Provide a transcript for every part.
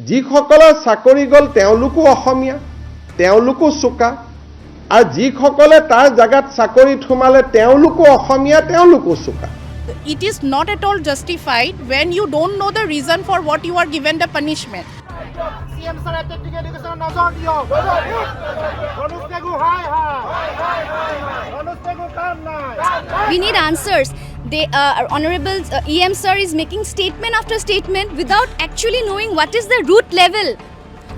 যিসকলৰ চাকৰি গ'ল তেওঁলোকো অসমীয়া, তেওঁলোকো চোকা, আৰু যিসকলে তাৰ জাগাত চাকৰিত সোমালে তেওঁলোকো অসমীয়া, তেওঁলোকো চোকা। It is not at all justified when you don't know the reason for what you are given the punishment. CM sir technical education nazar diyo. Manus tegu hai hai. Manus tegu kaam nahi. We need answers. Honorable EM sir is making statement after statement without actually knowing what is the root level.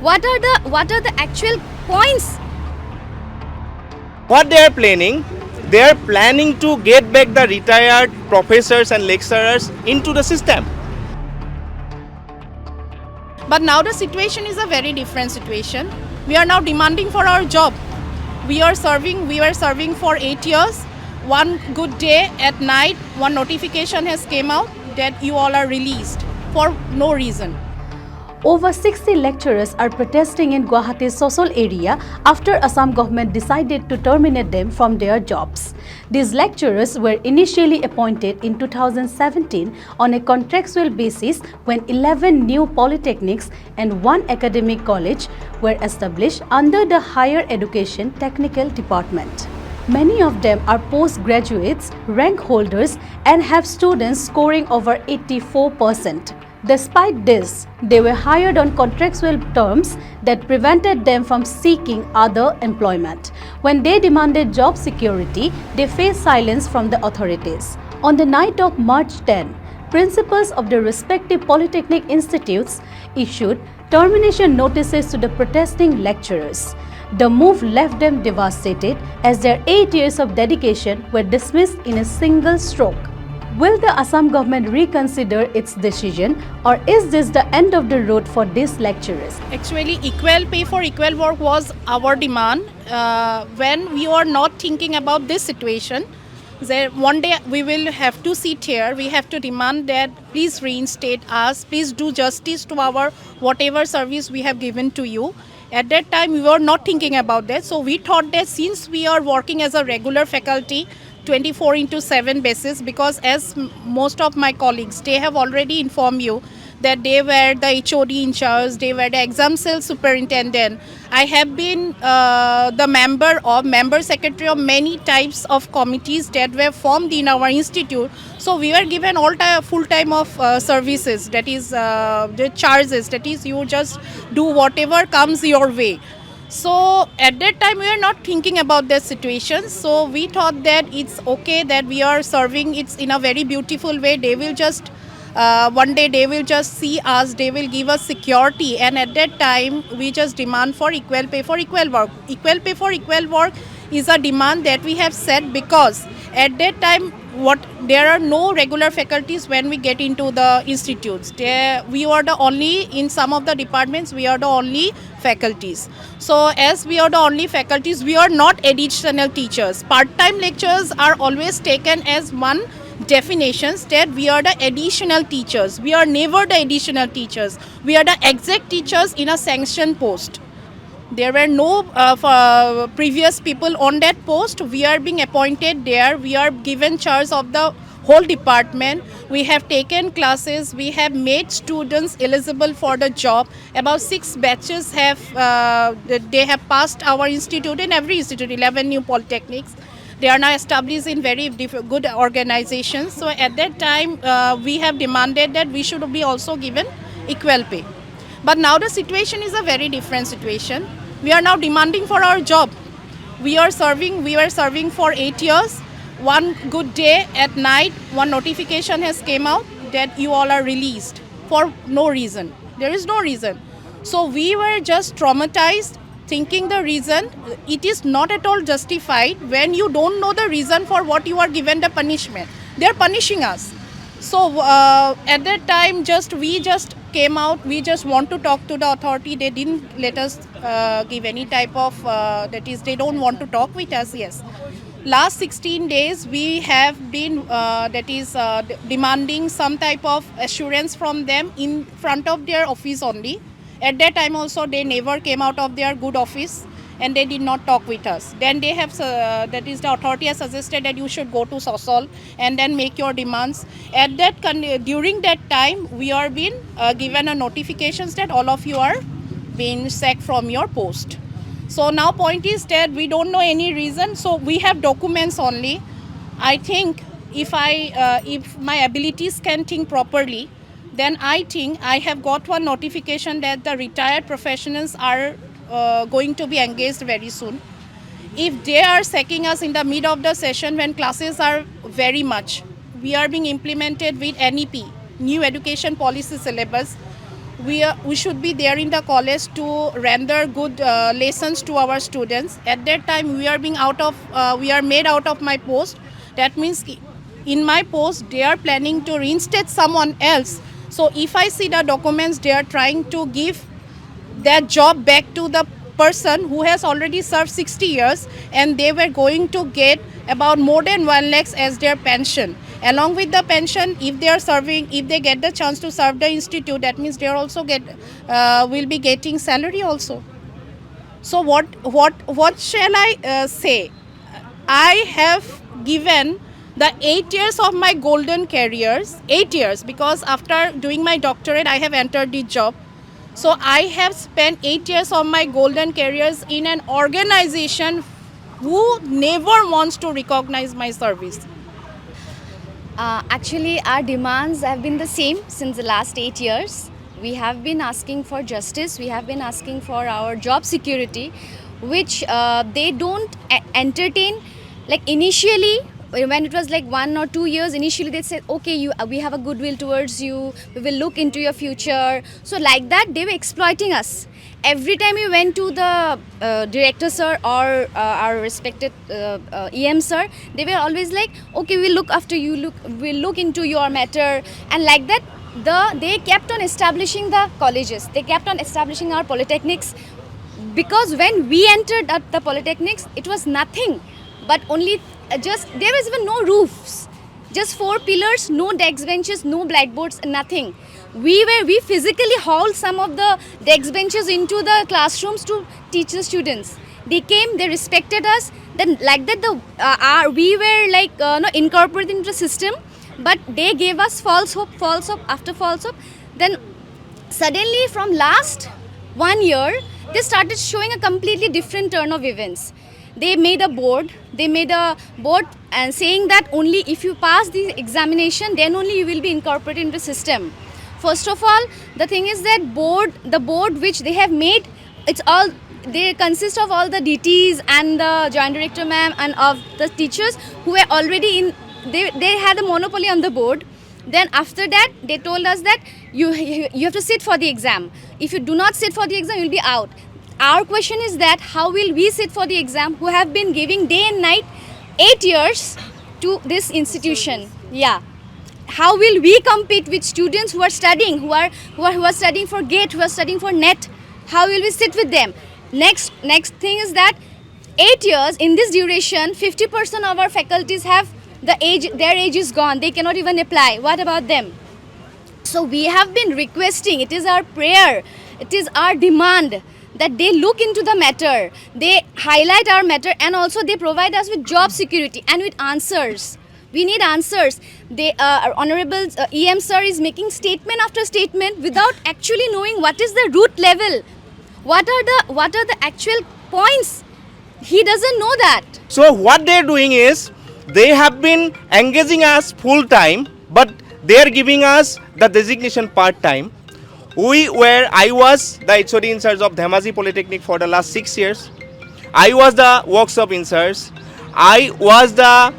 What are the actual points? What they are planning to get back the retired professors and lecturers into the system. But now the situation is a very different situation. We are now demanding for our job. We were serving for 8 years. One good day at night, one notification has came out that you all are released for no reason. Over 60 lecturers are protesting in Guwahati's Sosol area after Assam government decided to terminate them from their jobs. These lecturers were initially appointed in 2017 on a contractual basis when 11 new polytechnics and 1 academic college were established under the Higher Education Technical Department. Many of them are postgraduates, rank holders, and have students scoring over 84%. Despite this, they were hired on contractual terms that prevented them from seeking other employment. When they demanded job security, they faced silence from the authorities. On the night of March 10, principals of the respective polytechnic institutes issued termination notices to the protesting lecturers. The move left them devastated as their 8 years of dedication were dismissed in a single stroke. Will the Assam government reconsider its decision, or is this the end of the road for these lecturers? Actually, equal pay for equal work was our demand. When we were not thinking about this situation, one day we will have to sit here, we have to demand that please reinstate us, please do justice to our whatever service we have given to you. At that time, we were not thinking about that. So we thought that since we are working as a regular faculty, 24/7 basis, because as most of my colleagues, they have already informed you that they were the HOD in charge, they were the exam cell superintendent. I have been the member secretary of many types of committees that were formed in our institute. So we were given full time of services, that is the charges, that is you just do whatever comes your way. So at that time we were not thinking about that situation. So we thought that it's okay that we are serving it's in a very beautiful way. They will just one day they will just see us, they will give us security, and at that time we just demand for equal pay for equal work. Equal pay for equal work is a demand that we have set because at that time there are no regular faculties when we get into the institutes. We are the only, in some of the departments, we are the only faculties. So as we are the only faculties, we are not additional teachers. Part-time lecturers are always taken as one definitions that we are the additional teachers. We are never the additional teachers. We are the exact teachers in a sanctioned post. There were no previous people on that post. We are being appointed there. We are given charge of the whole department. We have taken classes. We have made students eligible for the job. About 6 batches they have passed our institute, in every institute, 11 new polytechnics. They are now established in very good organizations. So at that time, we have demanded that we should be also given equal pay. But now the situation is a very different situation. We are now demanding for our job. We were serving for 8 years. One good day at night, one notification has came out that you all are released for no reason. There is no reason. So we were just traumatized, thinking the reason. It is not at all justified when you don't know the reason for what you are given the punishment. They are punishing us. So at that time, we just came out. We just want to talk to the authority. They didn't let us give any type of, that is, they don't want to talk with us. Yes. Last 16 days, we have been, demanding some type of assurance from them in front of their office only. At that time also, they never came out of their good office. and they did not talk with us. Then they have, that is the authority has suggested that you should go to SOSOL and then make your demands. At that, during that time, we are being given a notifications that all of you are being sacked from your post. So now point is that we don't know any reason, so we have documents only. I think if my abilities can think properly, then I think I have got one notification that the retired professionals are going to be engaged very soon. If they are sacking us in the mid of the session when classes are very much, we are being implemented with NEP, New Education Policy Syllabus. We should be there in the college to render good lessons to our students. At that time, we are made out of my post. That means in my post, they are planning to reinstate someone else. So if I see the documents, they are trying to give that job back to the person who has already served 60 years, and they were going to get about more than 1 lakh as their pension. Along with the pension, if they get the chance to serve the institute, that means they are also will be getting salary also. So what shall I say? I have given the 8 years of my golden careers, 8 years, because after doing my doctorate, I have entered the job. So I have spent 8 years of my golden careers in an organization who never wants to recognize my service. Actually, our demands have been the same since the last 8 years. We have been asking for justice, we have been asking for our job security, which they don't entertain. Like initially, when it was like 1 or 2 years, initially they said, okay, we have a goodwill towards you, we will look into your future. So like that, they were exploiting us. Every time we went to the director sir or our respected EM sir, they were always like, okay, we'll look after you, we'll look into your matter. And like that, they kept on establishing the colleges, they kept on establishing our polytechnics. Because when we entered at the polytechnics, it was nothing but only there was even no roofs, just 4 pillars, no desk benches, no blackboards, nothing. We physically hauled some of the desk benches into the classrooms to teach the students. They came, they respected us. Then like that, we were like incorporated into the system, but they gave us false hope after false hope. Then suddenly from last 1 year, they started showing a completely different turn of events. They made a board and saying that only if you pass the examination, then only you will be incorporated into the system. First of all, the thing is that the board which they have made, they consist of all the DTs and the joint director ma'am and of the teachers who were already they had a monopoly on the board. Then after that, they told us that you have to sit for the exam. If you do not sit for the exam, you will be out. Our question is that how will we sit for the exam who have been giving day and night 8 years to this institution? Yeah. How will we compete with students who are studying, who are studying for GATE, who are studying for NET? How will we sit with them? Next thing is that 8 years, in this duration, 50% of our faculties have their age is gone. They cannot even apply. What about them? So we have been requesting, it is our prayer, it is our demand that they look into the matter, they highlight our matter, and also they provide us with job security and with answers. We need answers. Our Honorable EM sir is making statement after statement without actually knowing what is the root level. What are the actual points? He doesn't know that. So what they're doing is, they have been engaging us full time, but they are giving us the designation part time. I was the HOD in charge of Dhemaji Polytechnic for the last 6 years. I was the workshop in charge. I was the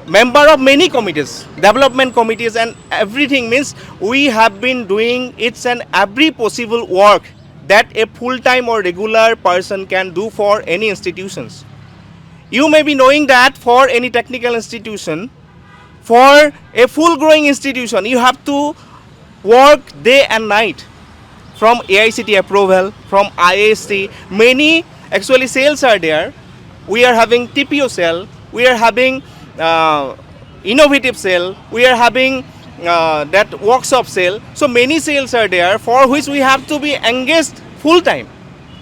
member of many committees, development committees and everything. Means we have been doing each and every possible work that a full-time or regular person can do for any institutions. You may be knowing that for any technical institution, for a full-growing institution, you have to work day and night. From AICT approval, from IST, many actually sales are there. We are having TPO cell, we are having innovative cell, we are having that workshop cell. So many sales are there for which we have to be engaged full time.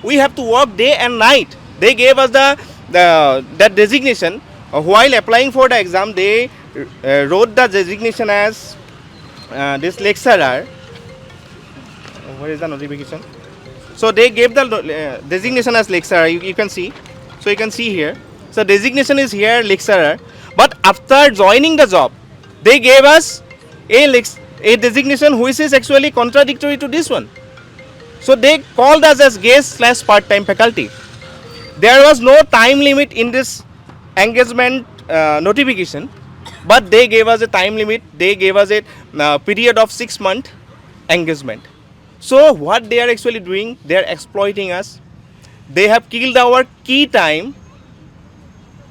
we have to work day and night. They gave us that designation. While applying for the exam, they wrote the designation as this lecturer. Where is the notification? So they gave the designation as lecturer. You can see. So you can see here. So designation is here lecturer. But after joining the job, they gave us a designation which is actually contradictory to this one. So they called us as guest / part-time faculty. There was no time limit in this engagement notification, but they gave us a time limit. They gave us a period of 6 month engagement. So what they are actually doing, they are exploiting us. They have killed our key time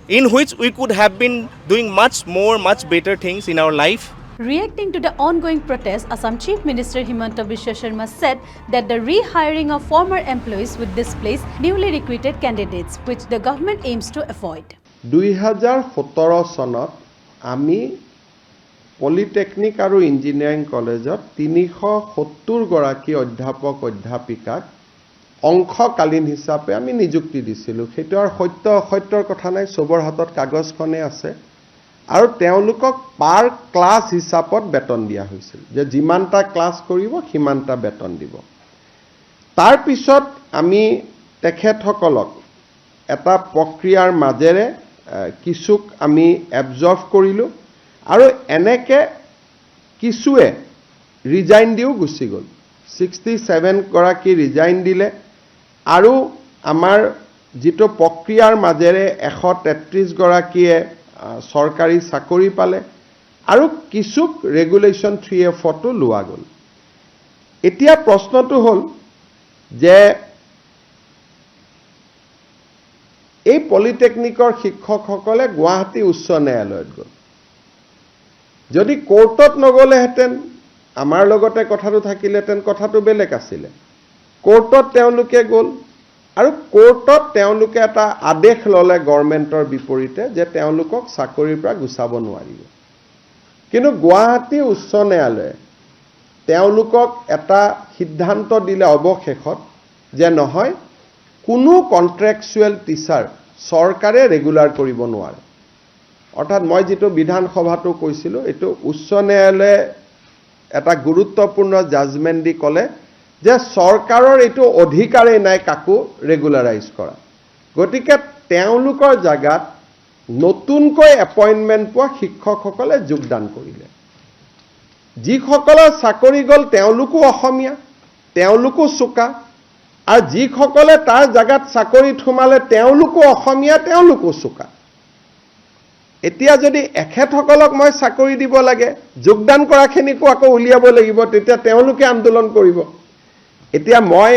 in which we could have been doing much better things in our life. Reacting to the ongoing protests, Assam Chief Minister Himanta Biswa Sharma said that the rehiring of former employees would displace newly recruited candidates, which the government aims to avoid. 2017 চনত আমি polytechnic আৰু engineering কলেজত 370 গৰাকী অধ্যাপক অধ্যাপিকাক অংশকালীন হিচাপে আমি নিযুক্তি দিছিলোঁ। সেইটো আৰু সত্য অসত্যৰ কথা নাই, সবৰ হাতত কাগজখনে আছে। আৰু তেওঁলোকক পাৰ ক্লাছ হিচাপত বেতন দিয়া হৈছিল, যে যিমানটা ক্লাছ কৰিব সিমানটা বেতন দিব। তাৰ পিছত আমি তেখেতসকলক এটা প্ৰক্ৰিয়াৰ মাজেৰে কিছুক আমি এবজৰ্ভ কৰিলোঁ, আৰু এনেকৈ কিছুৱে ৰিজাইন দিও গুচি গ'ল। 67 গৰাকী ৰিজাইন দিলে, আৰু আমাৰ যিটো প্ৰক্ৰিয়াৰ মাজেৰে 133 গৰাকীয়ে চৰকাৰী চাকৰি পালে, আৰু কিছুক ৰেগুলেশ্যন 3F-তো লোৱা গ'ল। এতিয়া প্ৰশ্নটো হ'ল যে এই পলিটেকনিকৰ শিক্ষকসকলে গুৱাহাটী উচ্চ ন্যায়ালয়ত গ'ল। যদি কোৰ্টত নগ'লেহেঁতেন, আমাৰ লগতে কথাটো থাকিলেহেঁতেন, কথাটো বেলেগ আছিলে। কোৰ্টত তেওঁলোকে গ'ল, আৰু কোৰ্টত তেওঁলোকে এটা আদেশ ল'লে গভৰ্ণমেণ্টৰ বিপৰীতে, যে তেওঁলোকক চাকৰিৰ পৰা গুচাব নোৱাৰিব। কিন্তু গুৱাহাটী উচ্চ ন্যায়ালয়ে তেওঁলোকক এটা সিদ্ধান্ত দিলে অৱশেষত, যে নহয়, কোনো কণ্ট্ৰেকচুৱেল টিচাৰ চৰকাৰে ৰেগুলাৰ কৰিব নোৱাৰে। অৰ্থাৎ মই যিটো বিধানসভাটো কৈছিলোঁ, এইটো উচ্চ ন্যায়ালয়ে এটা গুৰুত্বপূৰ্ণ জাজমেণ্ট দি ক'লে যে চৰকাৰৰ এইটো অধিকাৰেই নাই কাকো ৰেগুলাৰাইজ কৰা। গতিকে তেওঁলোকৰ জাগাত নতুনকৈ এপইণ্টমেণ্ট পোৱা শিক্ষকসকলে যোগদান কৰিলে। যিসকলৰ চাকৰি গ'ল তেওঁলোকো অসমীয়া, তেওঁলোকো চোকা, আৰু যিসকলে তাৰ জাগাত চাকৰিত সোমালে তেওঁলোকো অসমীয়া, তেওঁলোকো চোকা। এতিয়া যদি এখেতসকলক মই চাকৰি দিব লাগে, যোগদান কৰাখিনিকো আকৌ উলিয়াব লাগিব, তেতিয়া তেওঁলোকে আন্দোলন কৰিব। এতিয়া মই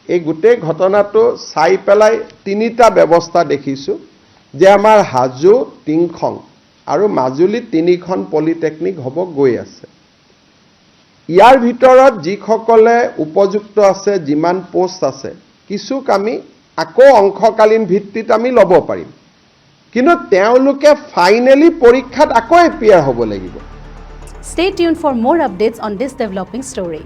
এই গোটেই ঘটনাটো চাই পেলাই 3টা ব্যৱস্থা দেখিছোঁ, যে আমাৰ হাজো, টিংখং আৰু মাজুলীত 3খন পলিটেকনিক হ'ব গৈ আছে। ইয়াৰ ভিতৰত যিসকলে উপযুক্ত আছে, যিমান পোষ্ট আছে, কিছুক আমি আকৌ অংশকালীন ভিত্তিত আমি ল'ব পাৰিম, কিন্তু তেওঁলোকে ফাইনেলি পৰীক্ষাত আকৌ এপিয়াৰ হ'ব লাগিব। Stay tuned for more updates on this developing story.